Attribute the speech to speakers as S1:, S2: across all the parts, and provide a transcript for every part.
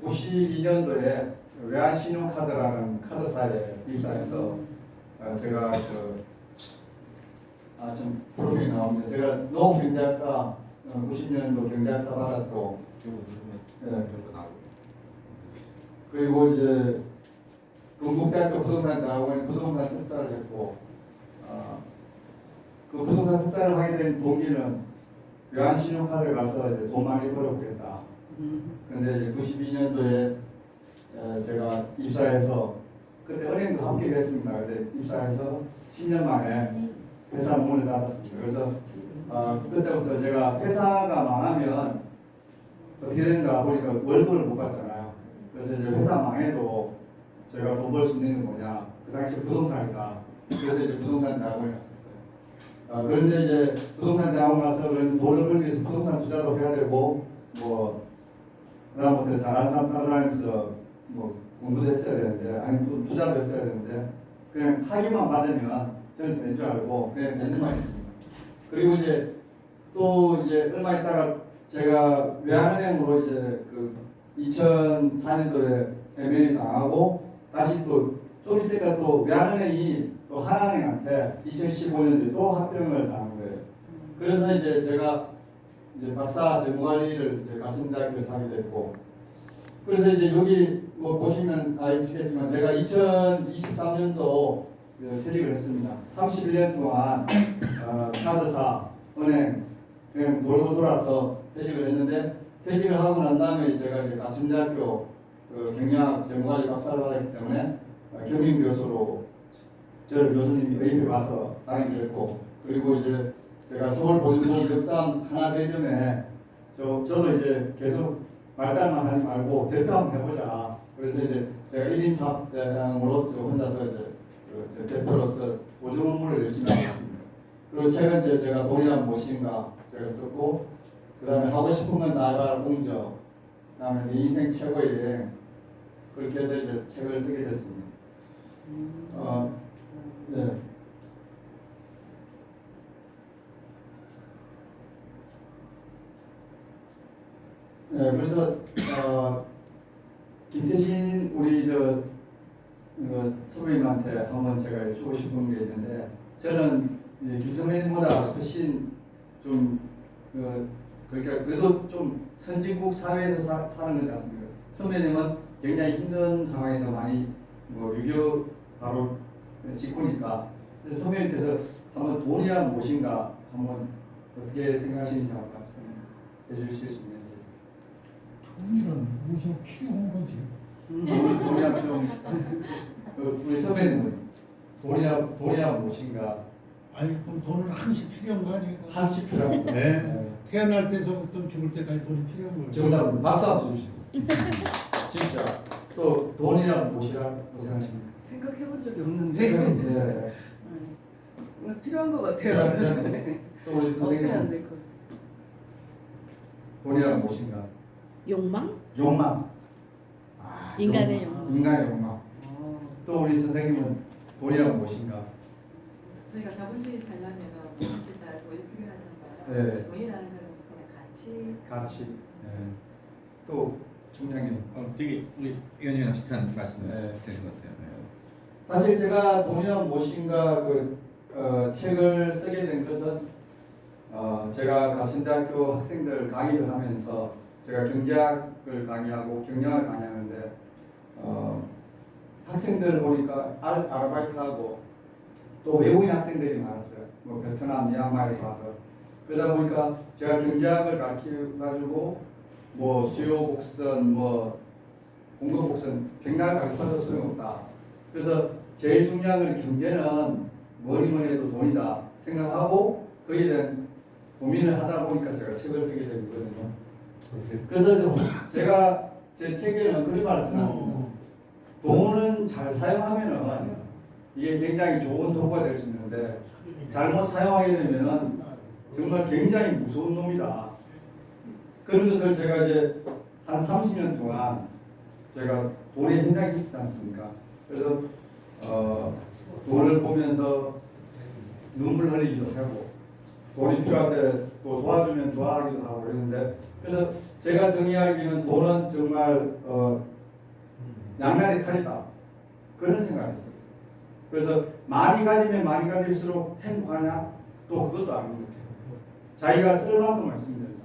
S1: 92년도에 외환신용카드라는 카드사에 입사해서 제가 좀 프로필이 나옵니다. 제가 농경제학과 90년도 경제학사 받았고, 그리고 이제 건국대학교 부동산대학원에 부동산 석사를 했고, 그 부동산 석사를 하게 된 동기는 외환신용카드에 가서 이제 돈 많이 벌어보겠다. 근데 이제 92년도에 제가 입사해서 그때 은행도 합격했습니다. 근데 입사해서 10년 만에 회사 문을 닫았습니다. 그래서 그때부터 제가 회사가 망하면 어떻게 되는가 보니까 월급을 못 받잖아요. 그래서 이제 회사 망해도 제가 돈 벌 수 있는 게 뭐냐? 그 당시 부동산이다. 그래서 이제 부동산 대학원에 갔었어요. 그런데 이제 부동산 대학원 가서 돈을 벌기 위해서 부동산 투자도 해야 되고 그다음부터 잘하는 사람 따라다니면서 공부도 했어야 되는데 또 투자도 했어야 되는데 그냥 학위만 받으면 저는 될 줄 알고 그냥 공부만 했습니다. 그리고 이제 또 이제 얼마 있다가 제가 외환은행으로 이제 2004년도에 M&A 당하고 다시 또 좀 있으니까 또 외환은행이 또 하나은행한테 2015년도에 또 합병을 당한 거예요. 그래서 이제 제가 이제 박사 재무관리를 이제 가천대학교에서 하게 됐고, 그래서 이제 여기 보시면 아시겠지만 제가 2023년도 퇴직을 했습니다. 31년 동안 카드사, 은행 그냥 돌고 돌아서 퇴직을 했는데, 퇴직을 하고 난 다음에 제가 이제 가천대학교 경영학 재무관리 박사를 받았기 때문에 겸임 교수로 저를 교수님이 의입해 와서 다니게 됐고, 그리고 이제 제가 서울보증보험 역삼 하나대점에 저도 이제 계속 말단만 하지 말고 대표 한번 해보자. 그래서 이제 제가 1인 사장으로 혼자서 이제 대표로서 보증 업무를 열심히 하고 있습니다. 그리고 최근 이제 제가 돈이란 무엇인가 제가 썼고, 그 다음에 하고 싶은 건 나아갈 공저, 그 다음에 내 인생 최고의 여행, 그렇게 해서 이제 책을 쓰게 됐습니다. 네. 네, 그래서 김태신 우리 선배님한테 한번 제가 여쭈고 싶은 게 있는데, 저는 김선배님보다 훨씬 좀 그러니까 그래도 좀 선진국 사회에서 사는 거지 않습니까? 선배님은 굉장히 힘든 상황에서 많이 6.25 바로 직후니까, 그래서 선배님께서 한번 돈이란 무엇인가 한번 어떻게 생각하시는지 한번 말씀해 주실 수 있는지.
S2: 돈이란 무슨 필요한 거지.
S1: 돈이란 필요한 우리 선배님은 돈이란 무엇인가?
S2: 아니 그럼 돈은 항시 필요한 거 아니에요?
S1: 항시 필요한 거.
S2: 네. 태어날 때서부터 죽을 때까지 돈이 필요한 거예요.
S1: 정답은 박수 한번 주시죠. 진짜 또 돈이란 무엇이라고 생각하십니까?
S3: 생각해본 적이 없는데
S1: 네.
S3: 필요한 것 같아요.
S1: 또 우리
S3: 없으면 안
S1: 선생님은
S3: 될 것.
S1: 돈이란 무엇인가?
S4: 욕망?
S1: 욕망.
S4: 인간의 욕망.
S1: 인간의 욕망. 또 우리 선생님은 돈이란 무엇인가?
S5: 저희가 자본주의 살려면 모든 다 돈이 필요하잖아요.
S1: 네.
S5: 그래서 돈이라는 건 그냥
S1: 가치. 네. 또 총장님.
S6: 되게 우리 의원님이랑 비슷한 말씀을
S1: 네.
S6: 드린 것 같아요.
S1: 사실 제가 돈이란 무엇인가 책을 쓰게 된 것은 제가 가천대학교 학생들 강의를 하면서 제가 경제학을 강의하고 경영을 강의하는데 학생들을 보니까 아르바이트하고 또 외국인 학생들이 많았어요. 베트남, 미얀마에서 와서. 그러다 보니까 제가 경제학을 가르쳐가지고 수요 곡선, 공급 곡선 백날 가르쳐도 소용없다. 그래서 제일 중요한 건 경제는 뭐니 해도 돈이다 생각하고 거기에 대한 고민을 하다 보니까 제가 책을 쓰게 되거든요. 그래서 제가 제 책에는 그런 말을 써놨습니다. 돈은 잘 사용하면은 이게 굉장히 좋은 도구가 될 수 있는데 잘못 사용하게 되면은 정말 굉장히 무서운 놈이다. 그런 것을 제가 이제 한 30년 동안 제가 돈의 현장이 있지 않습니까? 그래서 돈을 보면서 눈물 흘리기도 하고 돈이 필요할 때 또 도와주면 좋아하기도 하고 그러는데 그래서 제가 정의하기는 돈은 정말 양날의 칼이다 그런 생각을 했었어요. 그래서 많이 가지면 많이 가질수록 행복하냐? 또 그것도 아닌 것 같아요. 자기가 쓸 만큼만 쓰면 된다.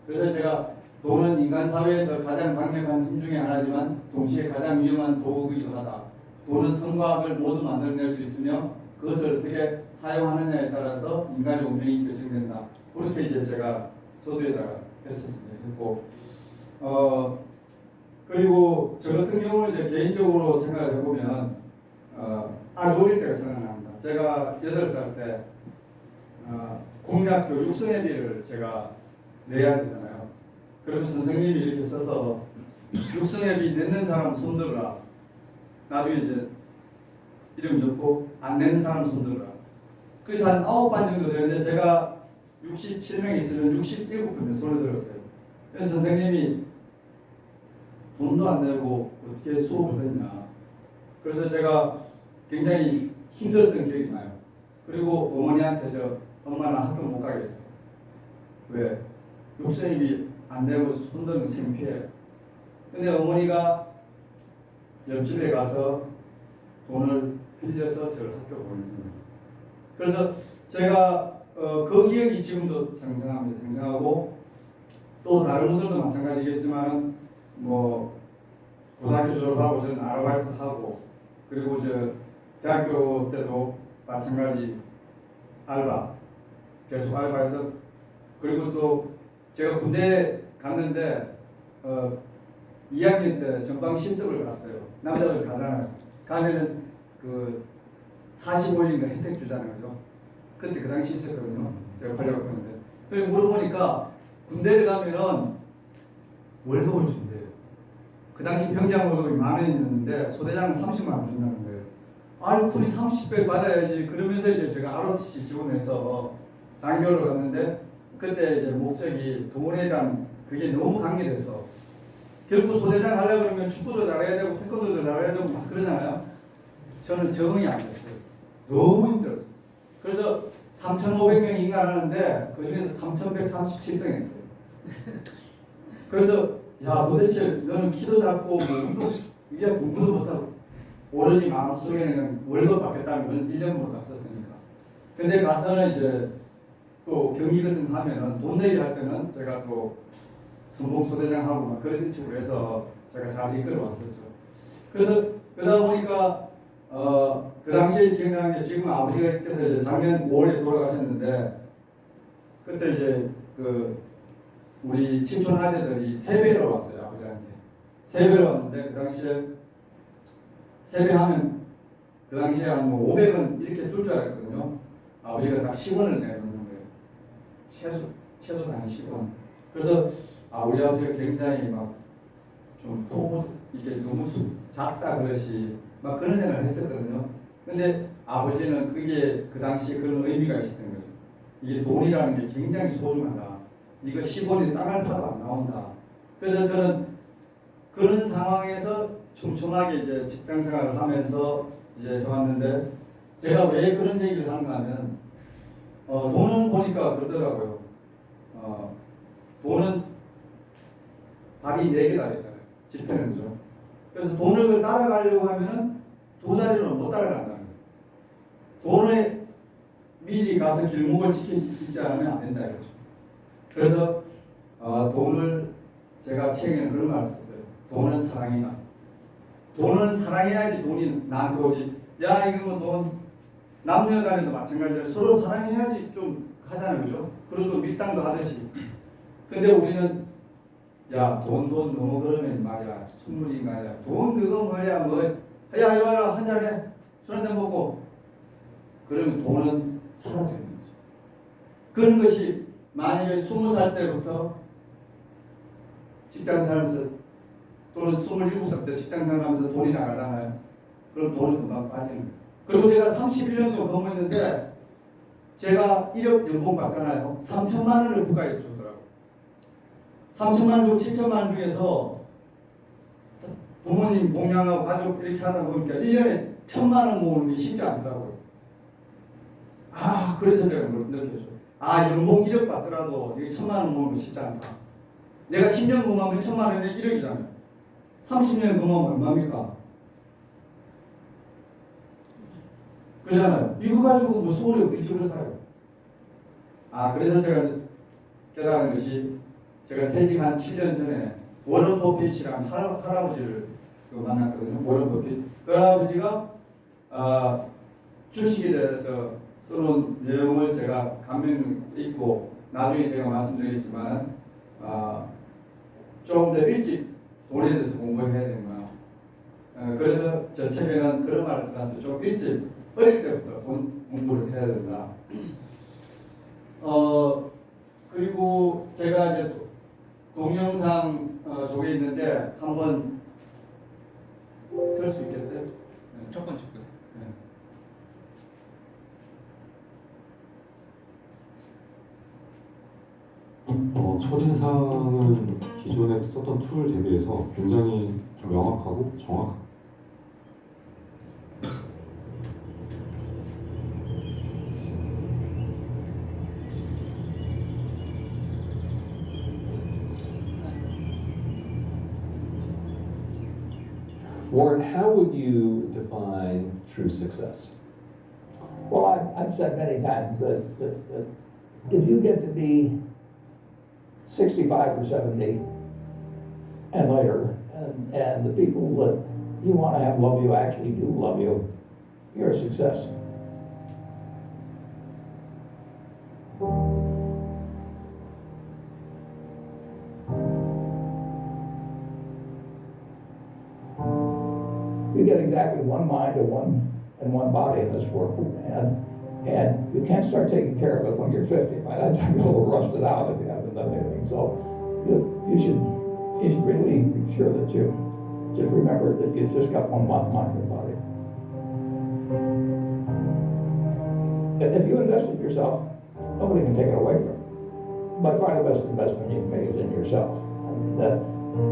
S1: 그래서 제가 돈은 인간 사회에서 가장 강력한 힘 중에 하나지만 동시에 가장 위험한 도구이기도 하다. 돈은 성과학을 모두 만들어낼 수 있으며 그것을 어떻게 사용하느냐에 따라서 인간의 운명이 결정된다. 그렇게 이제 제가 서두에다가 했었습니다. 그리고 그리고 저 같은 경우는 제 개인적으로 생각을 해보면 아주 어릴 때가 생각납니다. 제가 8살 때 국민학교 육성회비를 제가 내야 되잖아요. 그러면 선생님이 이렇게 써서 육성회비 내는 사람 손들어라. 나중에 이제 이름 적고 안 내는 사람 손들어라. 그래서 한 9반 정도 되는데 제가 67명 있으면 67분의 손을 들었어요. 그래서 선생님이 돈도 안 내고 어떻게 수업을 했냐. 그래서 제가 굉장히 힘들었던 기억이 나요. 그리고 어머니한테 엄마는 학교 못 가겠어. 왜? 육성회비 안 내고 손드는 창피해. 근데 어머니가 옆집에 가서 돈을 빌려서 저를 학교 보내는 거예요. 그래서 제가 그 기억이 지금도 생생하고 또 다른 분들도 마찬가지겠지만 뭐 고등학교 졸업하고 저는 아르바이트 하고 그리고 저 대학교 때도 마찬가지 알바 계속 알바해서 그리고 또 제가 군대 갔는데 2학년 때 전방 실습을 갔어요. 남자들 가잖아요. 가면은 그 45일인가 혜택 주잖아요. 그죠? 그때 그 당시 있었거든요. 제가 가려고 했는데. 그리고 물어보니까 군대를 가면은 월급을 준대요. 그 당시 병장 월급이 10,000원이었는데 소대장은 30만 원 준다는 거예요. 아니 쿨이 30배 받아야지. 그러면서 이제 제가 ROTC 지원해서 장교를 갔는데 그때 이제 목적이 돈에 대한 그게 너무 강렬해서 결국 소대장 하려고 그러면 축구도 잘해야 되고 태권도도 잘해야 되고 막 그러잖아요. 저는 적응이 안 됐어요. 너무 힘들었어요. 그래서 3,500명 인간하는데 그 중에서 3,137등 했어요. 그래서 야 도대체 너는 키도 작고 뭐 운동 이게 공부도 못하고 오로지 마음속에는 그냥 월급 받겠다는 1년으로 갔었으니까. 근데 가서는 이제 또 경기 같은 거 하면은 돈 내기 할 때는 제가 또 선봉소대장하고 막 그런 식으로 해서 제가 잘 이끌어 왔었죠. 그래서 그러다 보니까 그 당시에 기억나는 게 지금 아버지께서 이제 작년 5월에 돌아가셨는데 그때 이제 그 우리 친촌 아재들이 세배로 왔어요. 아버지한테 세배로 왔는데 그 당시에 세배하면 그 당시에 한 뭐 500원 이렇게 줄 줄 알았거든요. 아버지가 딱 10원을 내놓는 거예요. 최소 한 10원. 그래서 우리 아버지가 굉장히 막 좀 이게 너무 작다 그것이 막 그런 생각을 했었거든요. 근데 아버지는 그게 그 당시에 그런 의미가 있었던 거죠. 이게 돈이라는 게 굉장히 소중하다. 이거 10원이 땅을 파도 안 나온다. 그래서 저는 그런 상황에서 촘촘하게 이제 직장 생활을 하면서 이제 해왔는데 제가 왜 그런 얘기를 하는가 하면 돈은 보니까 그러더라고요. 돈은 다리 4개 달렸잖아요. 지폐는 죠. 그래서 돈을 따라가려고 하면은 2다리로는 못 따라간다는 거예요. 돈을 미리 가서 길목을 지키지 않으면 안 된다 이거죠. 그래서 돈을 제가 책에는 그런 말 썼어요. 돈은 사랑이다. 돈은 사랑해야지 돈이 나한테 오지. 야 이거 뭐 돈 남녀간에도 마찬가지예요. 서로 사랑해야지 좀 하잖아요, 그죠? 그리고 또 밀당도 하듯이. 근데 우리는 야 돈 너무 그러면 말이야 순물인 거 아니야. 돈 그거 뭐야 뭐. 야 이리 와라 한잔 해. 술 한잔 먹고. 그러면 돈은 사라지는 거죠. 그런 것이 만약에 20살 때부터 직장 생활하면서 또는 27살 때 직장 생활하면서 돈이 나가잖아요. 그럼 돈은 금방 빠지는 거예요. 그리고 제가 31년도 근무했는데 제가 1억 연봉 받잖아요. 3천만 원을 국가에 주더라고요. 3천만 원 주고 7천만 원 중에서 부모님 봉양하고 가족 이렇게 하다 보니까 1년에 1,000만 원 모으는 게 쉽지 않더라고요. 그래서 제가 그걸 느꼈죠. 연봉 1억 받더라도 이게 1,000만 원 모으는 거 쉽지 않다. 내가 10년 근무하면 1,000만 원에 1억이잖아요. 30년 근무하면 얼마입니까? 그잖아요. 이거 가지고 무슨 소리 없이 집을 사요. 그래서 제가 깨달은 것이 제가 퇴직 한 7년 전에 워런 버핏이라는 할아버지를 만났거든요. 워런 버핏. 그 할아버지가 주식에 대해서 쓰는 내용을 제가 감명 있고 나중에 제가 말씀드리겠지만 조금 더 일찍 돈에 대해서 공부해야 된다. 그래서 저 책에는 그런 말을 써놨어요. 좀 일찍 어릴 때부터 돈 공부를 해야 된다. 그리고 제가 이제 동영상 저게 있는데 한번 들을 수 있겠어요?
S6: 첫 번째 거.
S7: 첫인상은 기존에 썼던 툴 대비해서 굉장히 좀 명확하고 정확합니다.
S8: Warren, how would you define true success?
S9: Well, I've said many times that if you get to be 65 or 70 and later, and the people that you want to have love you actually do love you, you're a success. You get exactly one mind and one body in this world, and you can't start taking care of it when you're 50. By that time, you're a little rusted out if you haven't done anything. So you should really make sure that you just remember that you've just got one mind and body. And if you invest in yourself, nobody can take it away from you. By far the best investment you can make is in yourself. I mean,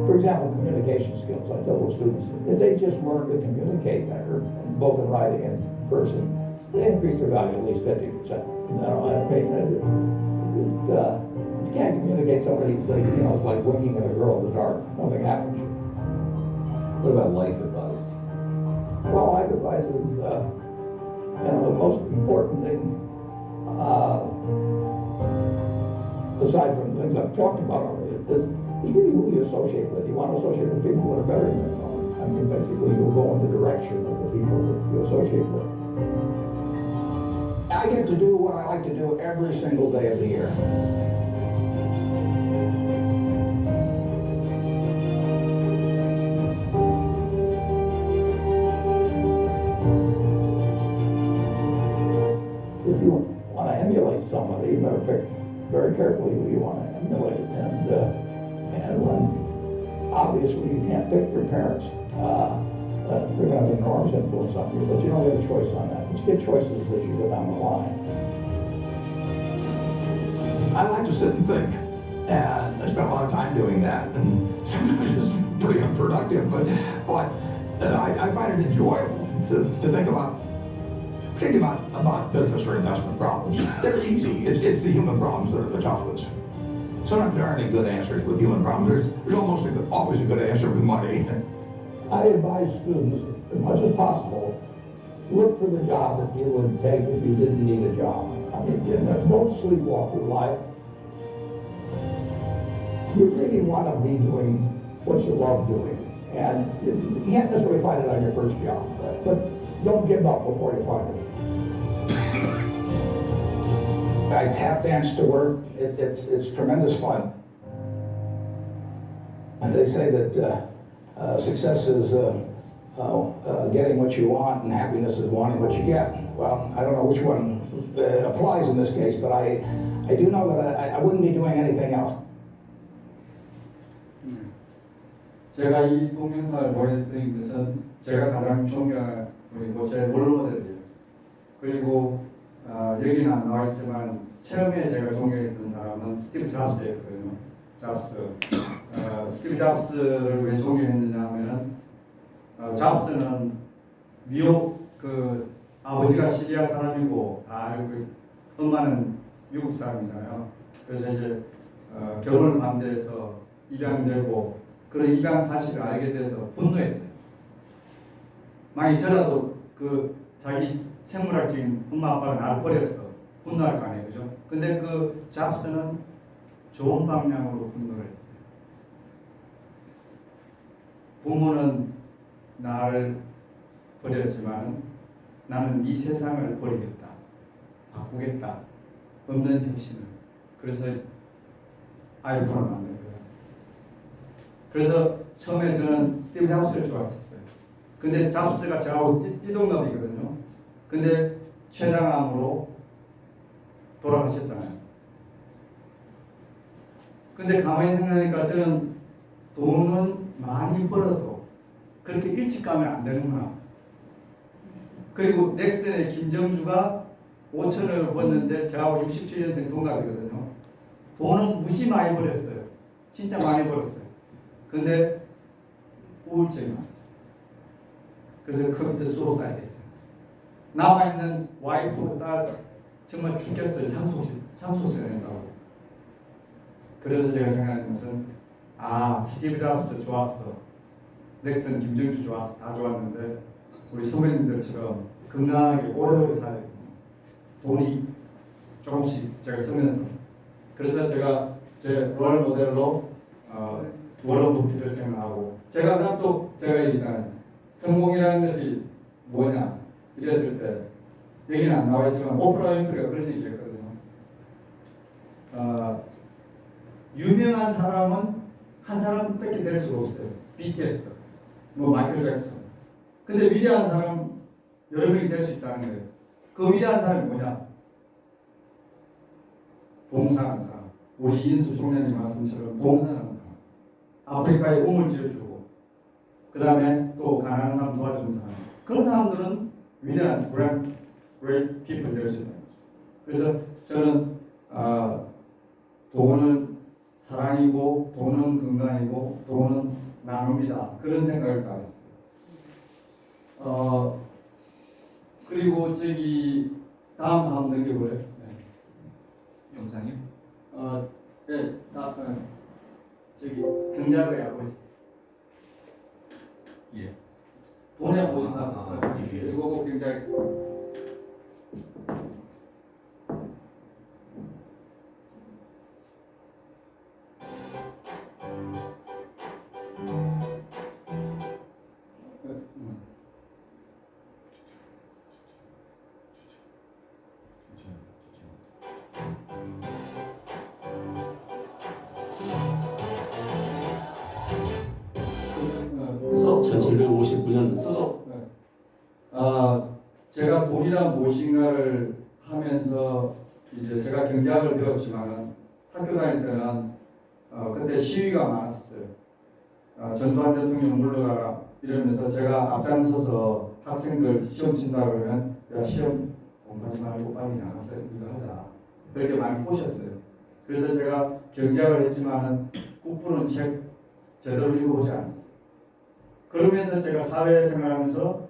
S9: for example, communication skills. I tell those students that if they just learn to communicate better, both in writing and in person, they increase their value at least 50%. You know, I mean, you can't communicate somebody, it's like winking at a girl in the dark. Nothing happens.
S8: What about life advice?
S9: Well, life advice is, the most important thing, aside from the things I've talked about already, is really who you associate with. You want to associate with people that are better than you. I mean, basically, you'll go in the direction of the people that you associate with. I get to do what I like to do every single day of the year. If you want to emulate somebody, you better pick very carefully who you want to emulate. And when obviously you can't pick your parents, they're going to have an enormous influence on you, but you don't get a choice on that. But you get choices as you go down the line. I like to sit and think, and I spend a lot of time doing that, and sometimes it's pretty unproductive, but I find it enjoyable to think about, particularly about business or investment problems. They're easy. It's the human problems that are the tough ones. Sometimes there aren't any good answers with human problems. There's almost always a good answer with money. I advise students, as much as possible, look for the job that you would take if you didn't need a job. I mean, don't sleepwalk through life. You really want to be doing what you love doing. And you can't necessarily find it on your first job, but don't give up before you find it. I tap dance to work. It's tremendous fun. And they say that success is getting what you want, and happiness is wanting what you get. Well, I don't know which one applies in this case, but I do know that I wouldn't be doing anything else.
S1: 제가 이 동영상을 보냈던 것은 제가 가장 존경하는 분이고 제 롤모델이에요. 그리고 여기는 안 나와 있지만 처음에 제가 존경했던 사람은 스티브 잡스였거든요. 잡스. 스티브 잡스를 왜 존경했느냐 하면은 잡스는 미국 아버지가 시리아 사람이고 다 알고 엄마는 미국 사람이잖아요. 그래서 이제 결혼을 반대해서 입양되고 그런 입양 사실을 알게 돼서 분노했어요. 만약 저라도 그 자기 생물학적인 엄마 아빠가 날 버렸어. 분노할 거 아니에요, 그죠? 근데 그 잡스는 좋은 방향으로 분노를 했어요. 부모는 나를 버렸지만 나는 이 세상을 버리겠다. 바꾸겠다. 없는 정신을. 그래서 아이폰을 만든 거예요. 그래서 처음에 저는 스티브 잡스를 좋아했었어요. 근데 잡스가 저하고 띠동갑이거든요. 근데 췌장암으로 돌아가셨잖아요. 근데 가만히 생각하니까 저는 돈은 많이 벌어도 그렇게 일찍 가면 안 되는구나. 그리고 넥슨의 김정주가 5천원을 벌었는데 저하고 67년생 동갑이거든요. 돈은 무지 많이 벌었어요. 진짜 많이 벌었어요. 근데 우울증이 왔어요. 그래서 컴퓨터 수로사야 됐잖아요. 남아있는 와이프, 딸 정말 죽겠어요. 상속세 낸다고. 그래서 제가 생각하는 것은 스티브 잡스 좋았어. 넥슨, 김정주 좋았어. 다 좋았는데 우리 선배님들처럼 건강하게 오래오래 살아야 돼요. 돈이 조금씩 제가 쓰면서. 그래서 제가 제 롤 모델로 워런 버핏을 생각하고 제가 항상 또 제가 얘기했잖아요. 성공이라는 것이 뭐냐 이랬을 때 여기는 안 나와 있지만 오프라 윈프리가 그런 얘기를 했거든요. 유명한 사람은 한 사람밖에 될 수가 없어요. BTS, 뭐 마이클 잭슨. 근데 위대한 사람 여러 명이 될 수 있다는 거예요. 그 위대한 사람이 뭐냐? 봉사하는 사람. 우리 인수 총장님 말씀처럼 봉사하는 사람. 아프리카에 우물 지어주고 그 다음에 또 가난한 사람 도와주는 사람. 그런 사람들은 위대한 great people 될 수 있다. 그래서 저는 돈은 사랑이고 돈은 건강이고 돈은 나눔이다. 그런 생각을 가졌어요. 그리고 저기 다음 한번 넘겨볼래요? 네.
S6: 영상이요?
S1: 네, 저기 경작의 아버지.
S6: 예.
S1: 돈에 보신다.
S6: 예.
S1: 이거 꼭 경작.
S10: 서 1759년
S1: 제가 돈이란 무엇인가를 하면서 이제 제가 경제학을 배웠지만 학교 다닐 때는 그때 시위가 많았어요. 전두환 대통령 물러가라 이러면서 제가 앞장서서 학생들 시험 친다 그러면 야 시험 공부하지 말고 빨리 나가서 이거 하자 그렇게 많이 꼬셨어요. 그래서 제가 경제학을 했지만은 국부는 책 제대로 읽어보지 않았어요. 그러면서 제가 사회생활하면서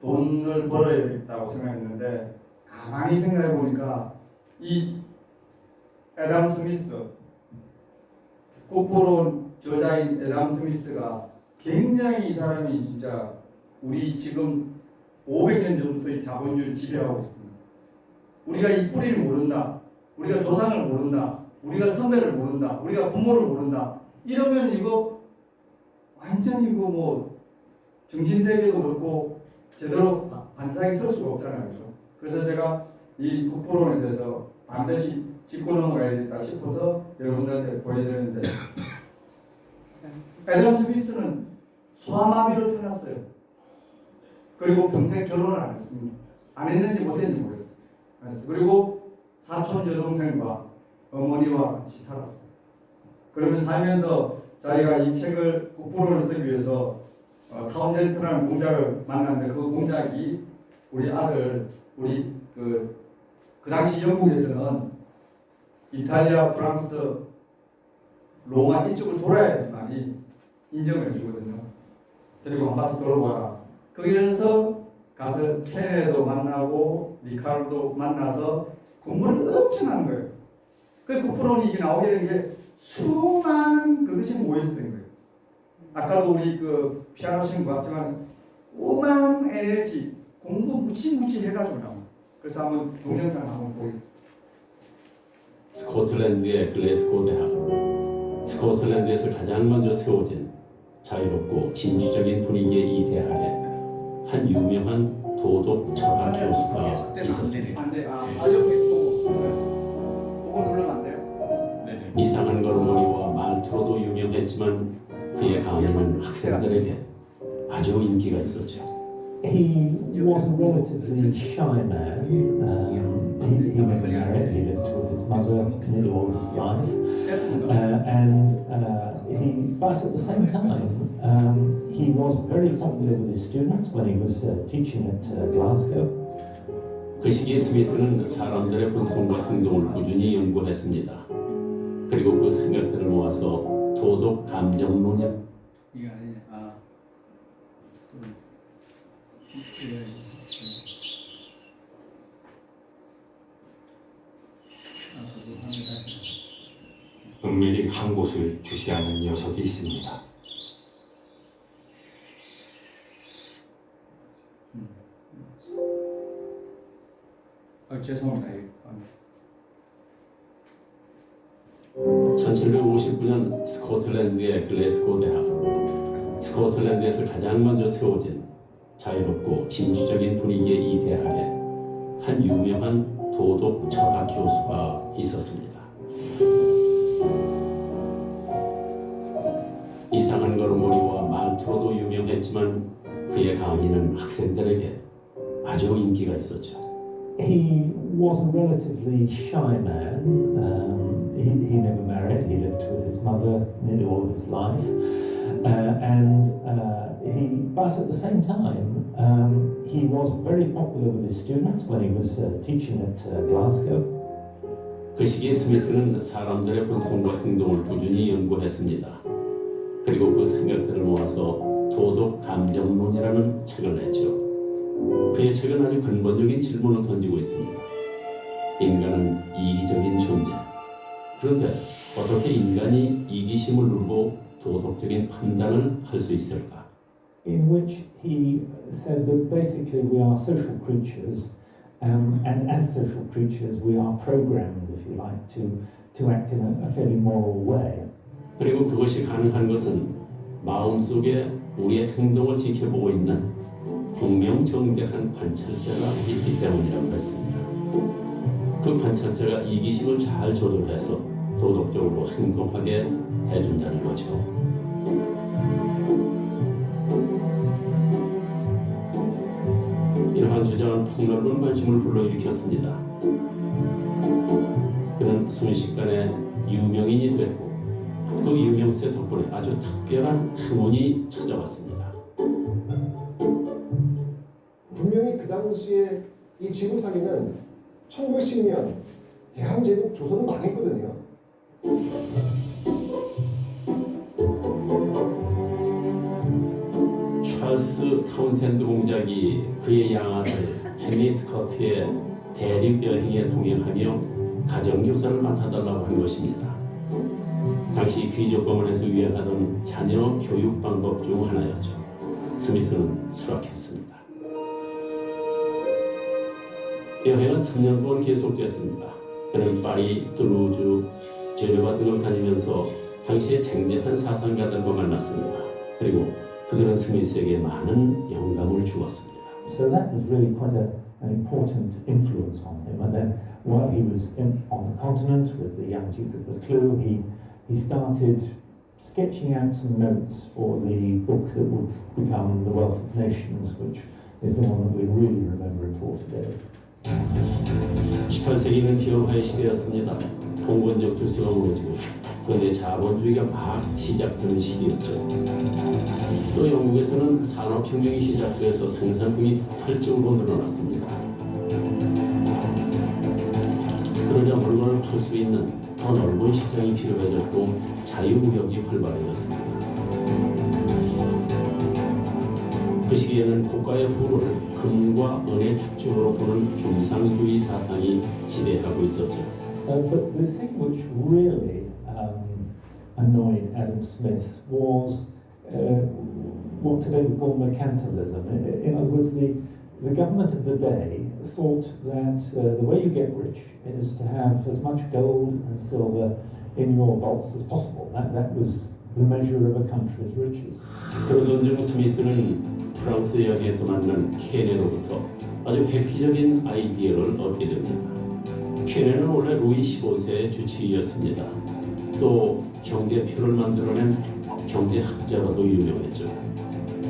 S1: 돈을 벌어야겠다고 생각했는데 가만히 생각해 보니까 이 애담 스미스 국부론 저자인 애담 스미스가 굉장히 이 사람이 진짜 우리 지금 500년 전부터 이 자본주의를 지배하고 있습니다. 우리가 이 뿌리를 모른다. 우리가 조상을 모른다. 우리가 선배를 모른다. 우리가 부모를 모른다. 이러면 이거 완전히 이거 뭐 정신세계도 그렇고 제대로 반듯하게 설 수가 없잖아요. 그렇죠? 그래서 제가 이 국부론에 대해서 반드시 짚고 넘어가야겠다 싶어서 여러분들한테 보여드리는데 애덤 스미스는 소아마비로 태어났어요. 그리고 평생 결혼을 안 했습니다. 안 했는지 못했는지 모르겠어요. 그리고 사촌 여동생과 어머니와 같이 살았어요. 그러면서 살면서 자기가 이 책을 국부론을 쓰기 위해서 타운젠트라는 공작을 만났는데 그 공작이 우리 아들 우리 그 당시 영국에서는 이탈리아, 프랑스, 로마 이쪽을 돌아야지만이 인정을 해주거든요. 그리고 한 바퀴 돌아봐라. 거기에서 가서 케네도 만나고 리카르도 만나서 공부를 엄청 하는 거예요. 그래서 국부론이 이게 나오게 된 게 수많은 그것이 모여서 된 거예요. 아까도 우리 그 피아노 치는 거 같지만 오만 에너지 공부 무치 해가지고 나온. 그래서 한번 동영상 한번 보겠습니다.
S10: 스코틀랜드의 글래스고 대학. 스코틀랜드에서 가장 먼저 세워진 자유롭고 진취적인 분위기의 이 대학에 한 유명한 도덕 철학 교수가 있었습니다.
S1: 안돼, 옆에 그거 누르면 안 돼요?
S6: 네네.
S10: 이상한 걸음걸이와 말투로도 유명했지만 그의 강의는 학생들에게 아주 인기가 있었죠.
S8: He was a relatively shy man. He never married. He lived with his mother nearly all of his life. But at the same time, he was very popular with his students when he was teaching at Glasgow.
S10: 그 시기에 스미스는 사람들의 본성과 행동을 꾸준히 연구했습니다. 그리고 그 생각들을 모아서 도덕 감정론이라는
S6: 이게 아니냐.
S7: 은밀히 한 곳을 주시하는 녀석이 있습니다.
S1: 죄송합니다.
S10: 1759년 스코틀랜드의 글래스고 대학. 스코틀랜드에서 가장 먼저 세워진 자유롭고 진취적인 분위기의 이 대학에 한 유명한 도덕 철학 교수가 있었습니다. 이상한 걸음걸이와 말투로도 유명했지만 그의 강의는 학생들에게 아주 인기가 있었죠.
S8: He was a relatively shy man. He never married. He lived with his mother nearly all of his life. But at the same time, he was very popular with his students when he was teaching at Glasgow.
S10: 그 시기에 스미스는 사람들의 본성과 행동을 꾸준히 연구했습니다. 그리고 그 생각들을 모아서 도덕 감정론이라는 책을 냈죠. 그의 책은 아주 근본적인 질문을 던지고 있습니다. 인간은 이기적인 존재. 그런데 어떻게 인간이 이기심을 누르고 도덕적인 판단을 할 수 있을까?
S8: In which he said that basically we are social creatures, and as social creatures we are programmed, if you like, to act in a fairly moral way.
S10: 그리고 그것이 가능한 것은 마음속에 우리의 행동을 지켜보고 있는 공명정대한 관찰자가 있기 때문이라고 했습니다. 그 관찰자가 이기심을 잘 조절해서 도덕적으로 행동하게 해준다는 거죠. 이러한 주장은 폭넓은 관심을 불러일으켰습니다. 그는 순식간에 유명인이 됐고 그 유명세 덕분에 아주 특별한 행운이 찾아왔습니다.
S11: 분명히 그 당시에 이 지구상에는 1910년 대한제국 조선은 망했거든요.
S10: 찰스 타운센드 공작이 그의 양아들 헨리 스코트의 대륙 여행에 동행하며 가정교사를 맡아달라고 한 것입니다. 당시 귀족 가문에서 유행하던 자녀 교육 방법 중 하나였죠. 스미스는 수락했습니다. 여행은 3년 동안 계속됐습니다. 그는 파리, 툴루즈, 제네바 등을 다니면서 당시의 쟁대한 사상가들과 만났습니다. 그리고 그들은 스미스에게 많은 영감을 주었습니다.
S8: So that was really quite an important influence on him. And then while he was on the continent with the young Duke of Buccleuch, he started sketching out some notes for the book that would become The Wealth of Nations, which is the one that we really remember it for today.
S10: 18세기는 비혼화의 시대였습니다. 봉건적 질서가 무너지고 그런데 자본주의가 막 시작되는 시기였죠. 또 영국에서는 산업혁명이 시작돼서 생산품이 폭발적으로 늘어났습니다. 그러자 물건을 팔 수 있는 더 넓은 시장이 필요해졌고 자유무역이 활발해졌습니다. 그 시기에는 국가의 부를 금과 은의 축적으로 보는 중상주의 사상이 지배하고 있었죠.
S8: But the thing which really annoyed Adam Smith was what today we call mercantilism. In other words, the government of the day thought that the way you get rich is to have as much gold and silver in your vaults as possible. That was the measure of a country's riches.
S10: 그러던 중 스미스는 프랑스 여행에서 만난 케네로부터 아주 획기적인 아이디어를 얻게 됩니다. 케네는 원래 루이 15세의 주치의였습니다. 또 경제표를 만들어낸 경제학자로도 유명했죠.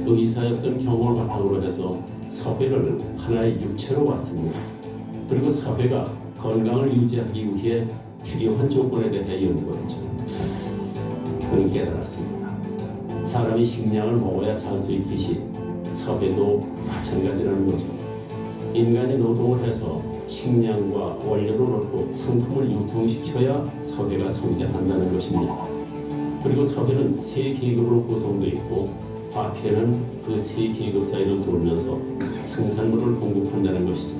S10: 의사였던 경험을 바탕으로 해서 사회를 하나의 육체로 봤습니다. 그리고 사회가 건강을 유지하기 위해 필요한 조건에 대해 연구했죠. 그는 깨달았습니다. 사람이 식량을 먹어야 살 수 있듯이 사회도 마찬가지라는 거죠. 인간이 노동을 해서 식량과 원료를 얻고 상품을 유통시켜야 사회가 성장한다는 것입니다. 그리고 사회는 세 계급으로 구성되어 있고 화폐는 그 세 계급 사이를 돌면서 생산물을 공급한다는 것이죠.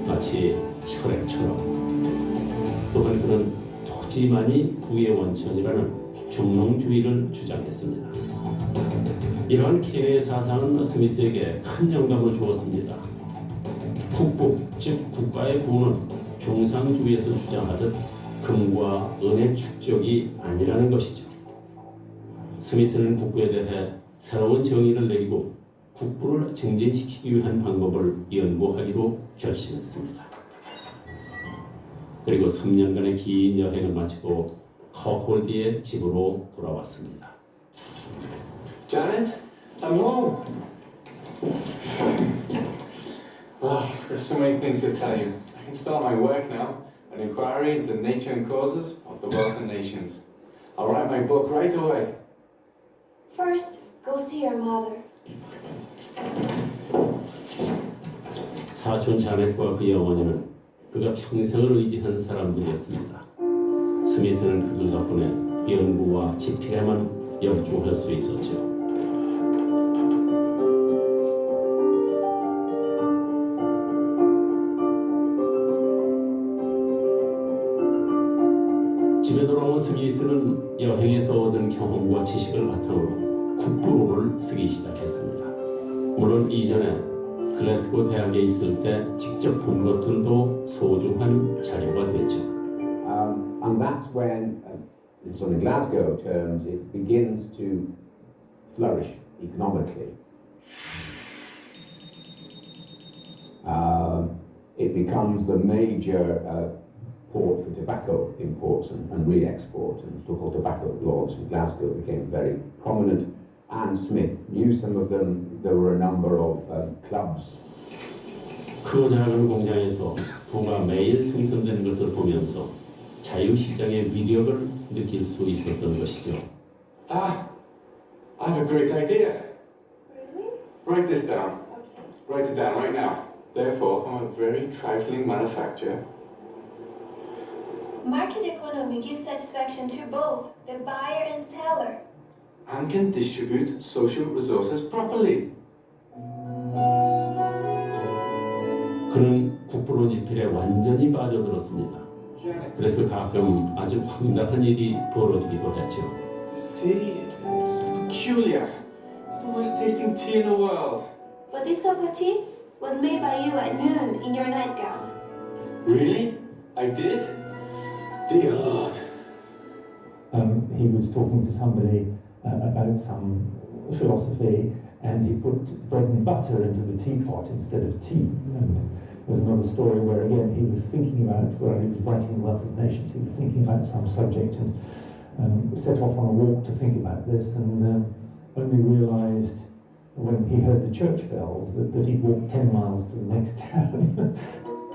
S10: 마치 혈액처럼. 또한 그는 토지만이 부의 원천이라는 중농주의를 주장했습니다. 이러한 케네의 사상은 스미스에게 큰 영감을 주었습니다. 국부, 즉 국가의 부는 중상주의에서 주장하듯 금과 은의 축적이 아니라는 것이죠. 스미스는 국부에 대해 새로운 정의를 내리고 국부를 증진시키기 위한 방법을 연구하기로 결심했습니다. 그리고 3년간의 긴 여행을 마치고 커홀디의 집으로 돌아왔습니다.
S12: Janet, I'm home. Oh, there's so many things to tell you. I can start my work now, an inquiry into the nature and causes of the wealth of nations. I'll write my book right away.
S13: First, go see your mother.
S10: 사촌 자넷과 그의 어머니는 그가 평생을 의지한 사람들이었습니다. 스미스는 그들 덕분에 연구와 집필에만 열중할 수 있었죠. 집에 돌아온 스미스는 여행에서 얻은 경험과 지식을 바탕으로 국부론을 쓰기 시작했습니다. 물론 이전에 글래스고 대학에 있을 때 직접 본 것들도 소중한 자료가 됐죠.
S14: And that's when, sort of Glasgow terms, it begins to flourish economically. It becomes the major port for tobacco imports and re-export, and so-called tobacco lords in Glasgow became very prominent. And Smith knew some of them. There were a number of clubs.
S10: 그 작은 공장에서 부가 매일 생산되는 것을 보면서 자유시장의 위력을 느낄 수 있었던 것이죠.
S12: Ah, I have a great idea.
S13: Really?
S12: Write this down. Write it down right now. Therefore, from a very trifling manufacturer.
S13: Market economy gives satisfaction to both the buyer and seller.
S12: And can distribute social resources properly.
S10: 그는 국부론 집필에 완전히 빠져들었습니다. 그래서 가끔 아주 황당한 일이 벌어지기도 했죠.
S12: This tea, it's peculiar. It's the worst tasting tea in the world.
S13: But this cup of tea was made by you at noon in your nightgown.
S12: Really? I did? Dear Lord.
S8: He was talking to somebody about some philosophy, and he put bread and butter into the teapot instead of tea. And there's another story where again he was thinking about, where he was writing Wealth of Nations, he was thinking about some subject and set off on a walk to think about this, and only realised when he heard the church bells that he'd walked 10 miles to the next town.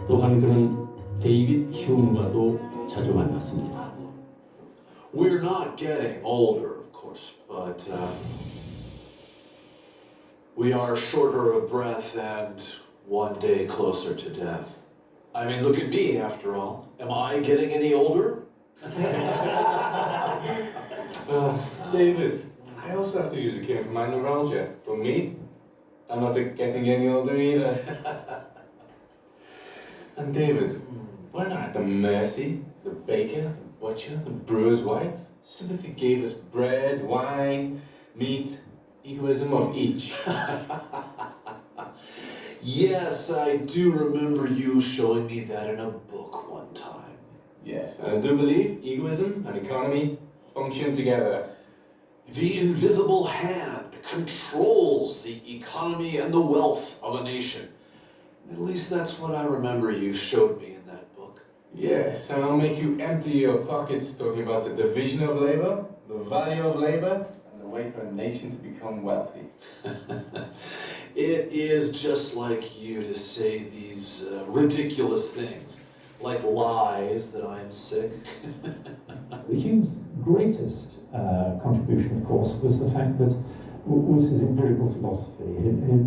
S10: 또한 그는 데이빗 휴음과도 자주 만났습니다.
S15: We're not getting older, of course, but we are shorter of breath and one day closer to death. I mean, look at me, after all. Am I getting any older?
S12: David, I also have to use a cane for my neuralgia. But me, I'm not getting any older either. And David, we're not at the mercy. The baker, the butcher, the brewer's wife. Sympathy gave us bread, wine, meat, egoism of each.
S15: Yes, I do remember you showing me that in a book one time.
S12: Yes, and I do believe egoism and economy function together.
S15: The invisible hand controls the economy and the wealth of a nation. At least that's what I remember you showed me in that book.
S12: Yes, and I'll make you empty your pockets talking about the division of labor, the value of labor, and the way for a nation to become wealthy.
S15: It is just like you to say these ridiculous things, like lies that I am sick.
S8: Hume's greatest contribution, of course, was the fact that was his empirical philosophy,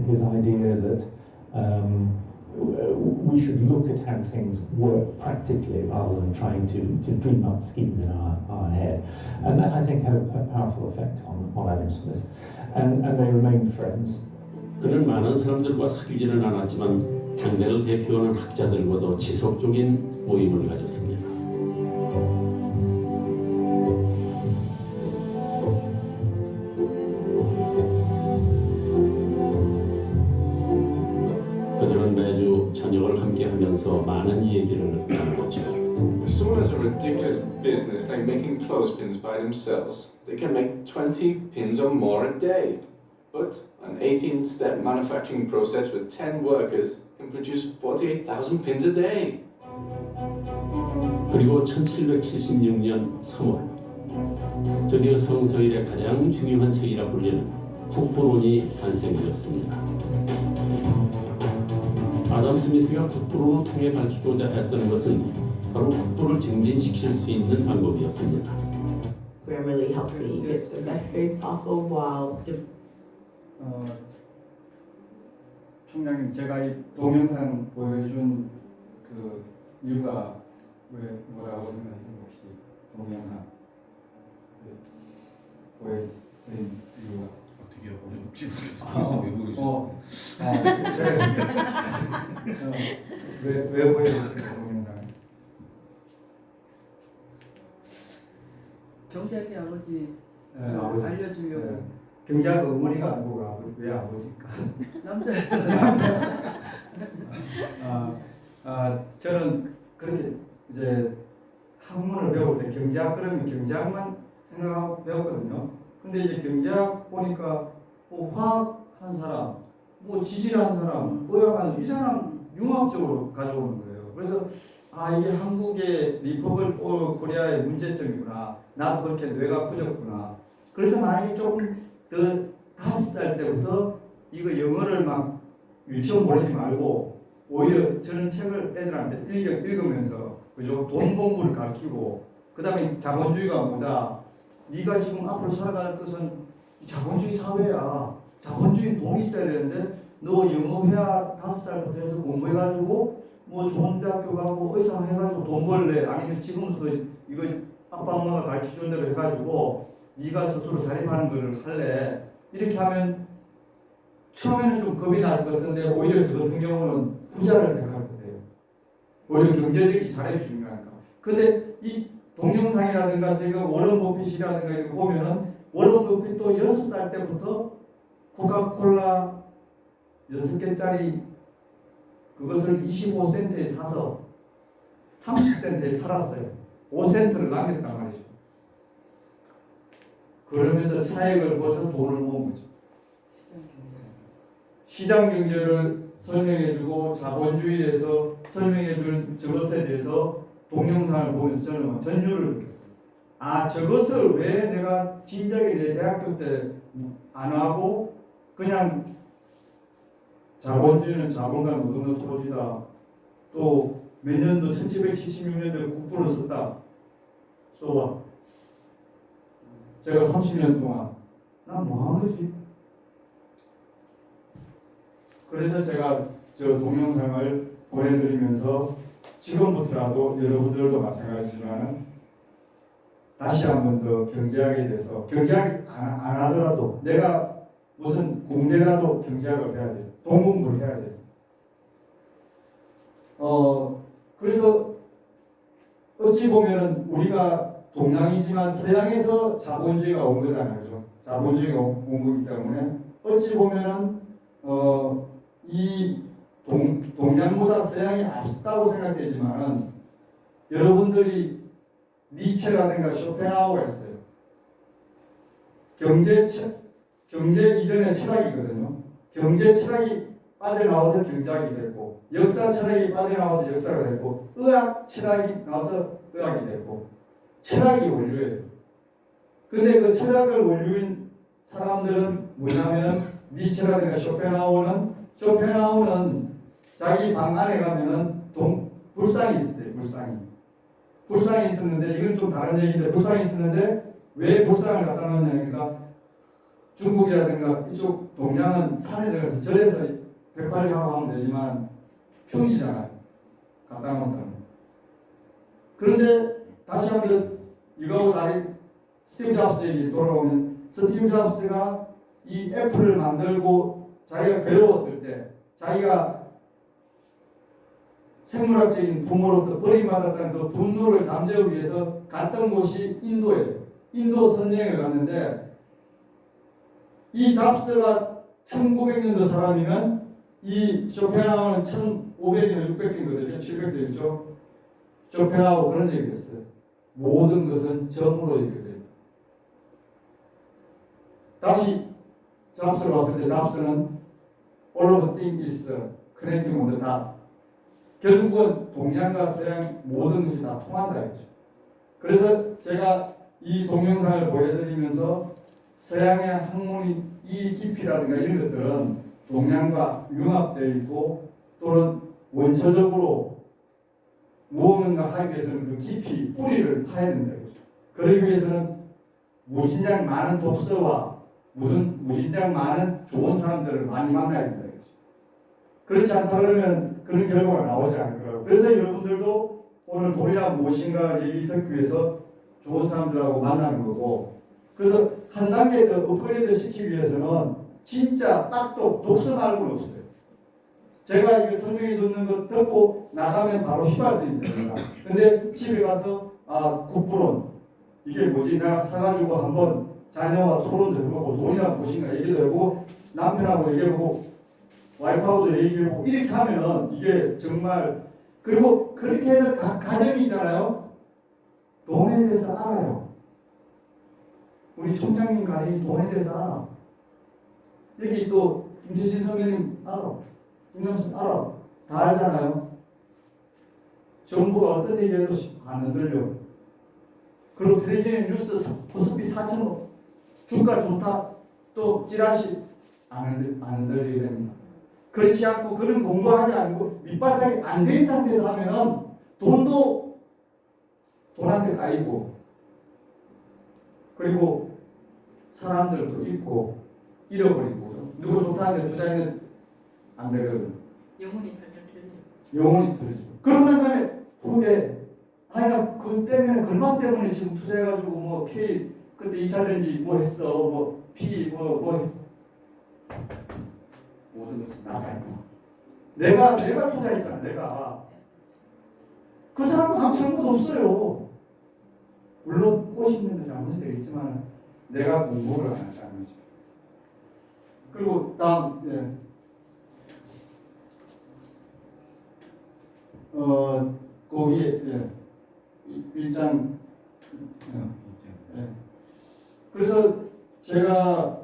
S8: his idea that we should look at how things work practically rather than trying to dream up schemes in our head. And that, I think, had a powerful effect on Adam Smith. And they remained friends.
S10: 그는 많은 사람들과 사귀지는 않았지만 당대를 대표하는 학자들과도 지속적인 모임을 가졌습니다. 그들은 매주 저녁을 함께 하면서 많은 얘기를 나누었죠.
S12: If someone has a ridiculous business like making clothespins by themselves, they can make 20 pins or more a day. But an 18-step manufacturing process with 10 workers can produce 48,000 pins a day.
S10: 그리고 1776년 3월 드디어 성서일의 가장 중요한 책이라 불리는 국부론이 탄생되었습니다. 아담 스미스가 국부론을 통해 밝히고자 했던 것은 바로 국부를 증진시킬 수 있는 방법이었습니다.
S16: Where really helps me get the best grades possible while
S1: 총장님, 제가 이 동영상 보여준 그 이유가 왜 뭐라고 생각하세요? 혹시 동영상 보여드린 이유가
S6: 어떻게요? 혹시 왜 보여주셨어요?
S1: 왜 보여주셨어요? 동영상?
S3: 경제학의 아버지
S1: 네, 아버지.
S3: 알려주려고.
S1: 네. 경제학 어머니가 아니고 왜 아버지일까?
S3: 남자예요.
S1: 저는 그렇게 이제 학문을 배울 때 경제학 그러면 경제학만 생각하고 배웠거든요. 근데 이제 경제학 보니까 뭐 화학 한 사람, 뭐 지질한 사람, 의학한 이 사람 융합적으로 가져오는 거예요. 그래서 이게 한국의 리퍼블 코리아의 문제점이구나. 나도 그렇게 뇌가 부족구나. 그래서 만약에 조금 그 5살 때부터 이거 영어를 막 유치원 보내지 말고 오히려 저는 책을 애들한테 읽으면서 그죠? 돈 공부를 가르치고 그다음에 자본주의가 뭐다? 네가 지금 앞으로 살아갈 것은 자본주의 사회야. 자본주의 돈이 있어야 되는데 너 영어회화 5살부터 해서 공부해가지고 뭐 좋은 대학교 가고 의사 해가지고 돈 벌래? 아니면 지금부터 이거 아빠 엄마가 가르쳐준 대로 해가지고 네가 스스로 자립하는 걸 할래? 이렇게 하면 처음에는 좀 겁이 날 것 같은데 오히려 저 같은 경우는 후자를 택할 거예요. 오히려 경제적인 자립이 중요하니까. 근데 이 동영상이라든가 지금 워런 버핏이라든가 이거 보면은 워런 버핏도 6살 때부터 코카콜라 6개짜리 그것을 25센트에 사서 30센트에 팔았어요. 5센트를 남겼단 말이죠. 그러면서 사역을 벌써 돈을 모은 거죠. 시장 경제를 설명해주고 자본주의에서 설명해줄 저것에 대해서 동영상을 보면서 저는 전율을 느꼈어요. 저것을 왜 내가 진작에 내 대학교 때 안 하고 그냥 자본주의는 자본과 노동의 토지다. 또 몇 년도 1776년도에 국부를 썼다. 쏘아. 제가 30년 동안 난 뭐 한 거지? 그래서 제가 저 동영상을 보내드리면서 지금부터라도 여러분들도 마찬가지지만 다시 한 번 더 경제학에 대해서 경제학 안 하더라도 내가 무슨 공대라도 경제학을 해야 돼. 돈 공부를 해야 돼. 그래서 어찌 보면은 우리가 동양이지만 서양에서 자본주의가 온 거잖아요. 그죠? 자본주의가 온 거기 때문에 어찌 보면은 이 동양보다 서양이 앞섰다고 생각되지만은 여러분들이 니체라든가 쇼펜하우어가 있어요. 경제 이전의 철학이거든요. 경제 철학이 빠져나와서 경제학이 됐고, 역사 철학이 빠져나와서 역사가 됐고, 의학 철학이 나와서 의학이 됐고, 철학이 원류예요. 근데 그 철학을 원류인 사람들은 뭐냐면 니체라든가 쇼펜하우어는 자기 방 안에 가면은 불상이 있었대요. 불상이 있었는데, 이건 좀 다른 얘기인데, 불상이 있었는데 왜 불상을 갖다 놓냐니까 중국이라든가 이쪽 동양은 산에 들어가서 절에서 백팔리하고 하면 되지만 평지잖아요. 갖다 놓다는. 그런데 다시 한번 이거하고 다른 스티브 잡스 얘기 돌아오면, 스티브 잡스가 이 애플을 만들고 자기가 괴로웠을 때, 자기가 생물학적인 부모로부터 버림받았다는 그 분노를 잠재우기 위해서 갔던 곳이 인도예요. 인도 선여행을 갔는데, 이 잡스가 1900년도 사람이면 이 쇼펜하우어는 1500이나 600년도거든요. 700도 있죠. 쇼펜하우어 그런 얘기를 했어요. 모든 것은 점으로 연결돼요. 다시 잡스로 왔을 때 잡스는 all of the things is connecting on the dot. 결국은 동양과 서양 모든 것이 다 통한다 했죠. 그래서 제가 이 동영상을 보여드리면서 서양의 학문이 이 깊이라든가 이런 것들은 동양과 융합되어 있고, 또는 원초적으로 무언가 하기 위해서는 그 깊이 뿌리를 파야 된다. 그러기 위해서는 무진장 많은 독서와 무진장 많은 좋은 사람들을 많이 만나야 된다. 그렇지 않다 그러면 그런 결과가 나오지 않을 거라고. 그래서 여러분들도 오늘 돈이란 무엇인가 얘기 듣기 위해서 좋은 사람들하고 만나는 거고, 그래서 한 단계 더 업그레이드 시키기 위해서는 진짜 딱독 독서 말고는 없어요. 제가 이거 설명해 주는 거 듣고 나가면 바로 휘발성이 됩니다. 근데 집에 가서 국부론 이게 뭐지? 내가 사가지고 한번 자녀와 토론도 해보고 돈이란 무엇인가 얘기도 해보고 남편하고 얘기해보고 와이프하고도 얘기해보고 이렇게 하면은 이게 정말, 그리고 그렇게 해서 가정이 있잖아요. 돈에 대해서 알아요. 우리 총장님 가정이 돈에 대해서 알아. 여기 또 김태진 선배님 알아. 김남순 알아. 다 알잖아요. 정부가 어떤 얘기해도 안 흔들려. 그리고 텔레비전 뉴스 보습비 4,000원 주가 좋다 또 찌라시 안 흔들리게 됩니다. 그렇지 않고 그런 공부하지 않고 밑바닥이 안 된 상태에서 하면은 돈도 돈한테 까이고, 그리고 사람들도 잃고 잃어버리고, 누구 좋다는데 투자하면 안 되거든.
S5: 영혼이 털털 틀리죠.
S1: 영혼이 털리죠. 그러고 난 다음에 후배, 나 그 때문에 글만 때문에 지금 투자해가지고 뭐 K 그때 2차전지 뭐 했어, 뭐 P 뭐 모든 것은 나가 있고, 내가 투자했잖아. 내가 그 사람 아무 잘못 없어요. 물론 꽃 있는 데 잘못이 되겠지만 내가 공부를 안 했다는 거죠. 그리고 다음, 그 위에, 1장, 그래서 제가,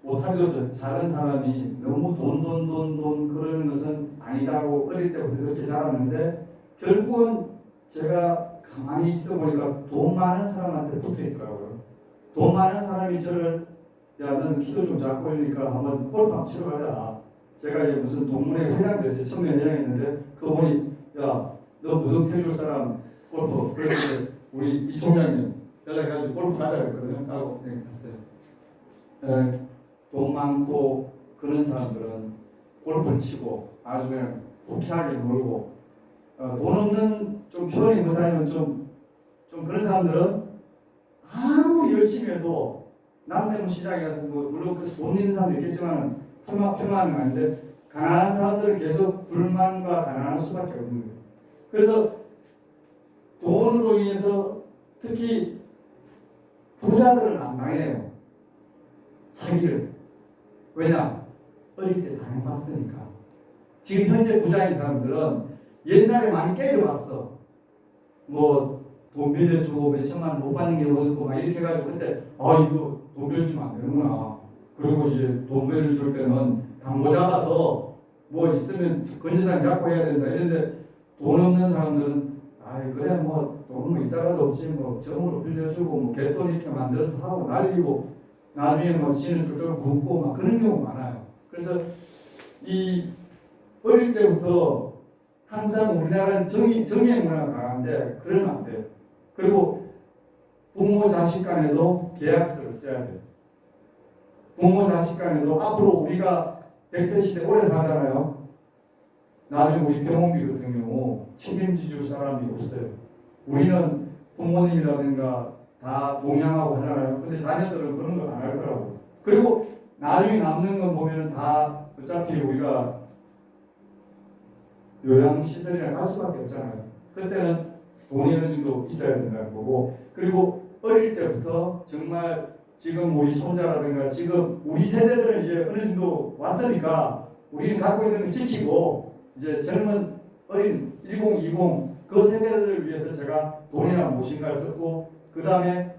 S1: 못하기도 작은 사람이 너무 돈 그러는 것은 아니다고 어릴 때부터 그렇게 자랐는데, 결국은 제가 가만히 있어 보니까 돈 많은 사람한테 붙어 있더라고요. 돈 많은 사람이 저를, 야, 너는 키도 좀 작고 이러니까 한번 골프 한번 치러 가자. 제가 이제 무슨 동문회 회장 됐어요. 청년 회장했는데, 그분이, 야, 너 무등태 줄 사람 골프. 그래서 우리 이 총장님 연락해가지고 골프 가자 그랬거든요. 하고 갔어요. 돈 많고 그런 사람들은 골프 치고 아주 그냥 호쾌하게 놀고, 돈 없는 좀 표현이 못하면 좀 그런 사람들은 아무리 열심히 해도 남대문 시장에 가서 뭐 물론 그 돈 있는 사람도 있겠지만 평화는 아닌데 가난한 사람들은 계속 불만과 가난할 수밖에 없는 거예요. 그래서 돈으로 인해서 특히 부자들은 안 당해요. 사기를. 왜냐? 어릴 때 당해봤으니까. 지금 현재 부자인 사람들은 옛날에 많이 깨져봤어. 뭐 돈 빌려주고 몇 천만 원 못 받는 경우도 있고 막 이렇게 해가지고 그때 이거 돈 빌려주면 안 되는구나. 그리고 이제 돈 빌려줄 때는 담보 잡아서 뭐 있으면 건재당 잡고 해야 된다 이런데 돈 없는 사람들은 그래 뭐 돈 뭐 있다가도 없지 뭐 정으로 빌려주고 뭐 개돈 이렇게 만들어서 하고 날리고 나중에 뭐 지는 쪽쪽 굽고 막 그런 경우 많아요. 그래서 이 어릴 때부터 항상 우리나라는 정의 문화가 강한데 그러면 안 돼요. 그리고 부모 자식 간에도 계약서를 써야 돼요. 부모 자식 간에도 앞으로 우리가 100세 시대 오래 살잖아요. 나중에 우리 병원비 같은 경우 책임지 줄 사람이 없어요. 우리는 부모님이라든가 다 봉양하고 하잖아요. 근데 자녀들은 그런 걸 안 할 거라고. 그리고 나중에 남는 건 보면 다 어차피 우리가 요양시설이나 갈 수밖에 없잖아요. 그때는 돈이 어느 정도 있어야 된다는 거고, 그리고 어릴 때부터 정말 지금 우리 손자라든가 지금 우리 세대들은 이제 어느 정도 왔으니까 우리는 갖고 있는 걸 지키고 이제 젊은 어린 1020 그 세대들을 위해서 제가 돈이나 무엇인가를 썼고, 그 다음에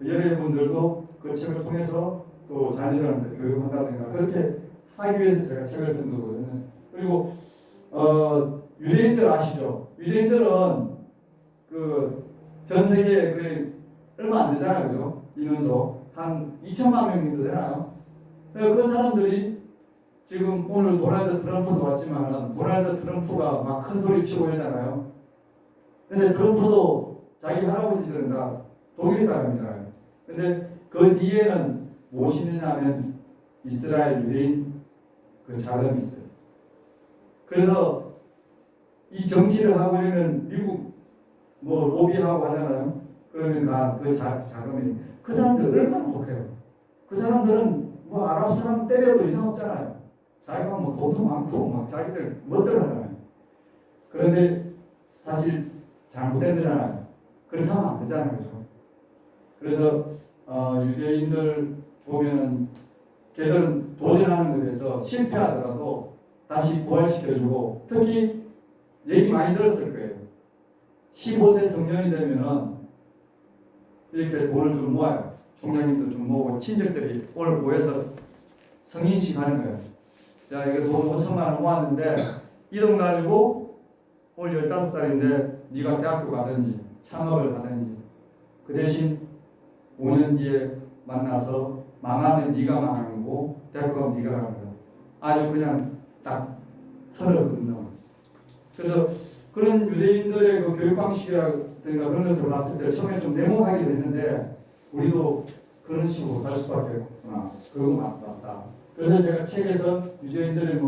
S1: 여러분들도 그 책을 통해서 또 자녀들한테 교육한다든가 그렇게 하기 위해서 제가 책을 쓴 거거든요. 그리고 유대인들 아시죠? 유대인들은 그 전 세계에 그 얼마 안 되잖아요, 그죠? 인원도 한 2천만 명 정도 되나요? 그 사람들이 지금 오늘 도널드 트럼프도 왔지만 도널드 트럼프가 막 큰 소리 치고 이러잖아요. 근데 트럼프도 자기 할아버지들은 다 독일 사람이잖아요. 근데 그 뒤에는 무엇이 있느냐면 이스라엘 유대인 그 자금이 있어요. 그래서 이 정치를 하고 있는 미국 뭐 로비하고 하잖아요. 그러면 그 자금이 그 사람들 얼마나 독해요. 그 사람들은 뭐 아랍 사람 때려도 이상 없잖아요. 자기가 뭐 돈도 많고 막 자기들 멋대로 하잖아요. 그런데 사실 잘못된 거잖아요. 그렇게 하면 안 되잖아요. 그렇죠? 그래서 유대인들 보면은 걔들은 도전하는 것에 대해서 실패하더라도 다시 부활시켜주고, 특히 얘기 많이 들었을 거예요. 15세 성년이 되면은 이렇게 돈을 좀 모아요. 총장님도 좀 모으고 친척들이 오늘 모여서 성인식 하는 거예요. 자, 이거 돈 5천만 원 모았는데 이 돈 가지고 오늘 15살인데 네가 대학교 가든지 창업을 하든지, 그 대신 5년 뒤에 만나서 망하면 네가 망하는 거고 대학교 가면 네가 가는 거야. 아주 그냥 딱 선을 긋는 거죠. 그래서 그런 유대인들의 그 교육 방식이라든가 그런 것을 봤을 때 처음에 좀 냉혹하게 됐는데 우리도 그런 식으로 갈 수밖에 없구나. 그거 맞다. 그래서 제가 책에서 유대인들의